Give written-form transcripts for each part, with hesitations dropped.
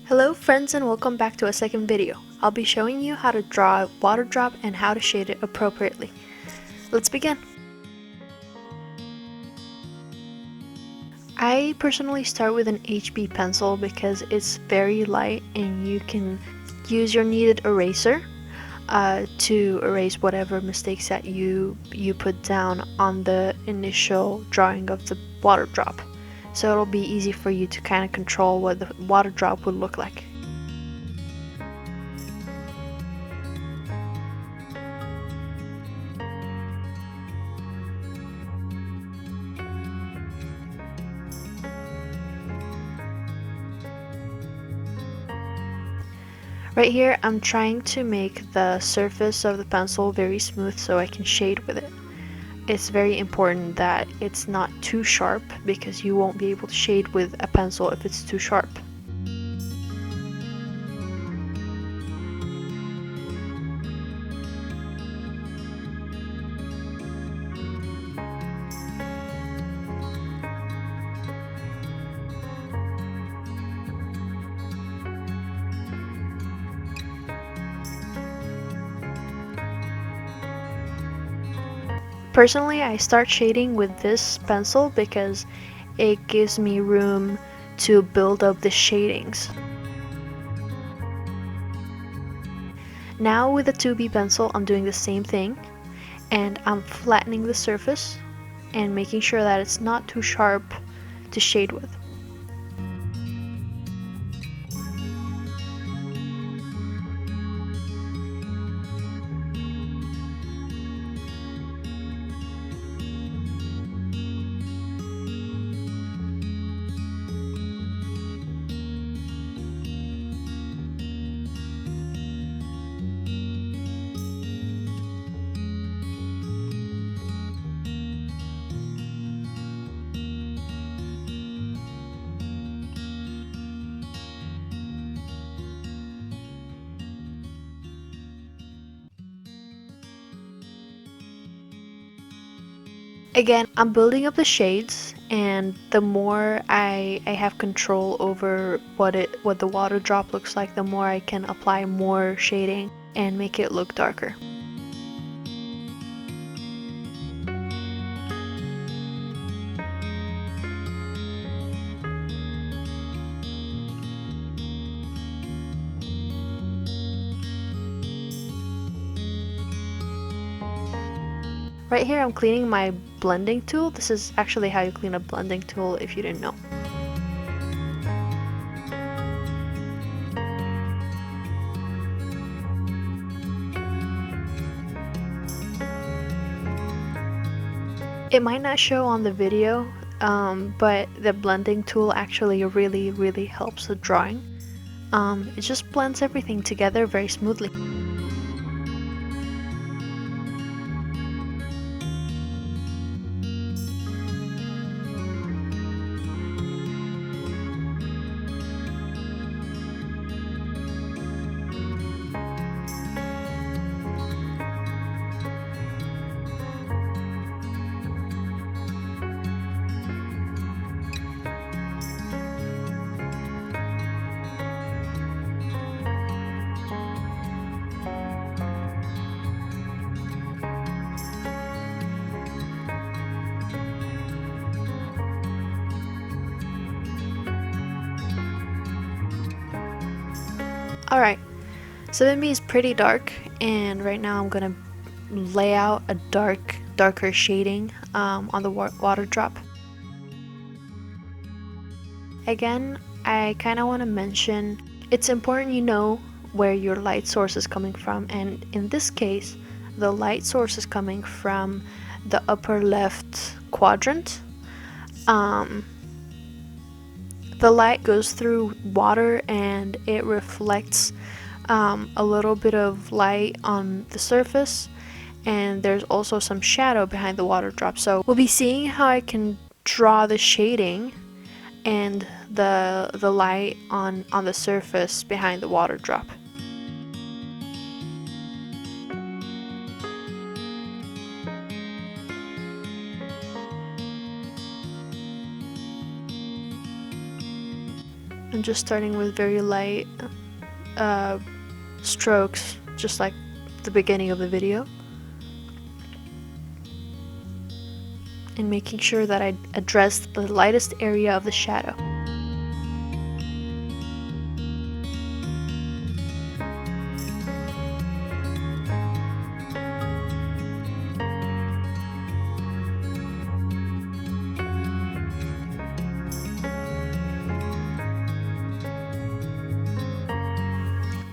Hello friends and welcome back to a second video. I'll be showing you how to draw a water drop and how to shade it appropriately. Let's begin. I personally start with an HB pencil because it's very light and you can use your kneaded eraser to erase whatever mistakes that you put down on the initial drawing of the water drop. So it'll be easy for you to kind of control what the water drop would look like. Right here, I'm trying to make the surface of the pencil very smooth so I can shade with it. It's very important that it's not too sharp because you won't be able to shade with a pencil if it's too sharp. Personally, I start shading with this pencil because it gives me room to build up the shadings. Now with the 2B pencil, I'm doing the same thing and I'm flattening the surface and making sure that it's not too sharp to shade with. Again, I'm building up the shades, and the more I have control over what the water drop looks like, the more I can apply more shading and make it look darker. Right here I'm cleaning my blending tool. This is actually how you clean a blending tool if you didn't know. It might not show on the video, but the blending tool actually really helps the drawing. It just blends everything together very smoothly. Alright, 7B is pretty dark, and right now I'm gonna lay out a darker shading on the water drop. Again, I kind of want to mention it's important you know where your light source is coming from, and in this case, the light source is coming from the upper left quadrant. The light goes through water and it reflects a little bit of light on the surface, and there's also some shadow behind the water drop. So we'll be seeing how I can draw the shading and the light on the surface behind the water drop. I'm just starting with very light strokes, just like the beginning of the video, and making sure that I address the lightest area of the shadow.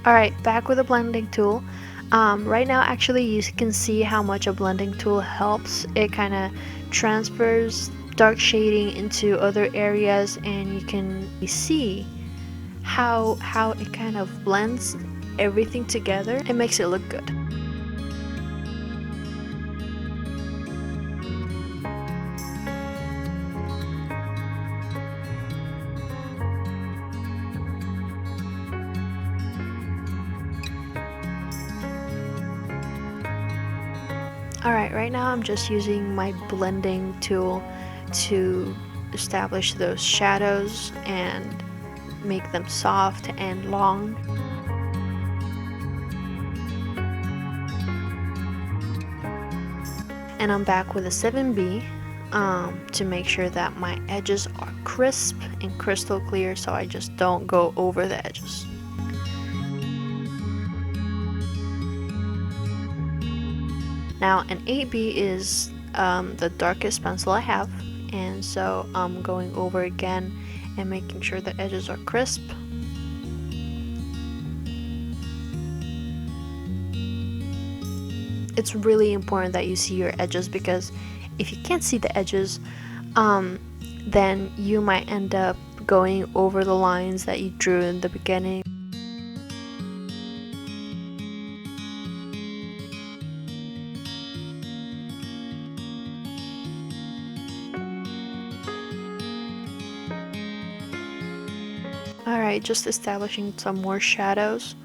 Alright, back with the blending tool. Right now actually you can see how much a blending tool helps. It kind of transfers dark shading into other areas, and you can see how it kind of blends everything together. It makes it look good. Alright, right now I'm just using my blending tool to establish those shadows and make them soft and long. And I'm back with a 7B to make sure that my edges are crisp and crystal clear, so I just don't go over the edges. Now an 8B is the darkest pencil I have, and so I'm going over again and making sure the edges are crisp. It's really important that you see your edges, because if you can't see the edges, then you might end up going over the lines that you drew in the beginning. Alright, just establishing some more shadows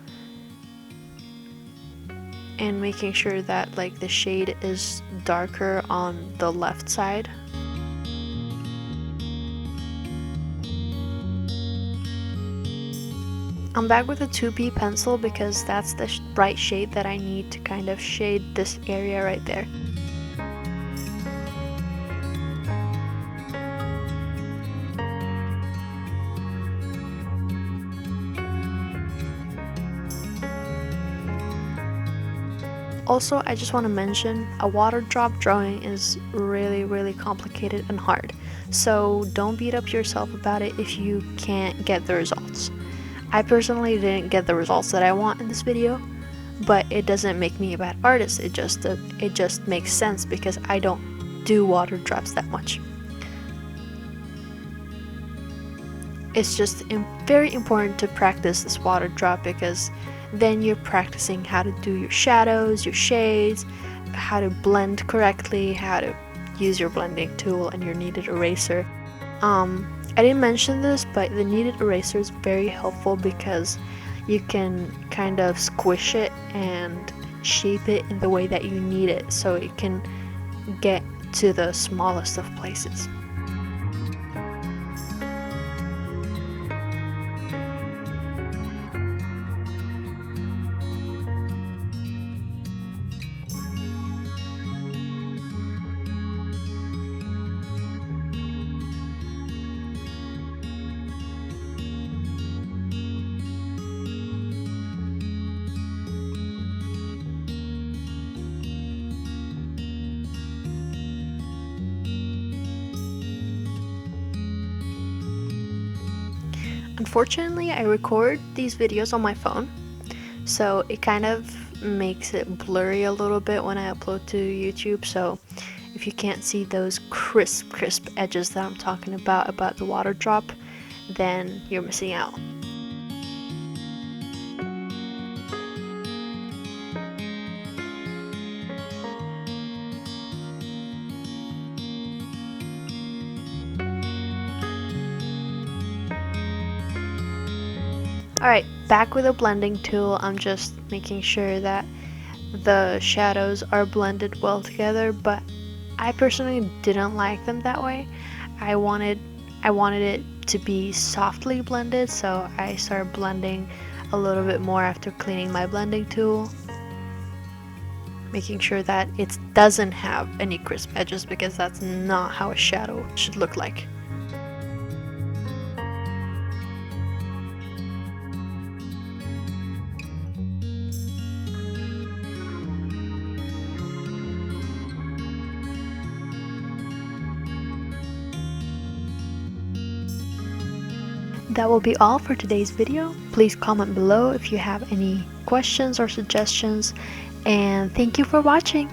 and making sure that like the shade is darker on the left side. I'm back with a 2B pencil because that's the bright shade that I need to kind of shade this area right there. Also, I just want to mention, a water drop drawing is really complicated and hard, so don't beat up yourself about it if you can't get the results. I personally didn't get the results that I want in this video, but it doesn't make me a bad artist. It just makes sense because I don't do water drops that much. It's just very important to practice this water drop, because then you're practicing how to do your shadows, your shades, how to blend correctly, how to use your blending tool and your kneaded eraser. I didn't mention this, but the kneaded eraser is very helpful because you can kind of squish it and shape it in the way that you need it, so it can get to the smallest of places. Unfortunately, I record these videos on my phone, so it kind of makes it blurry a little bit when I upload to YouTube. So if you can't see those crisp edges that I'm talking about the water drop, then you're missing out. Alright, back with a blending tool. I'm just making sure that the shadows are blended well together, but I personally didn't like them that way. I wanted it to be softly blended, so I start blending a little bit more after cleaning my blending tool, making sure that it doesn't have any crisp edges, because that's not how a shadow should look like. That will be all for today's video. Please comment below if you have any questions or suggestions, and thank you for watching.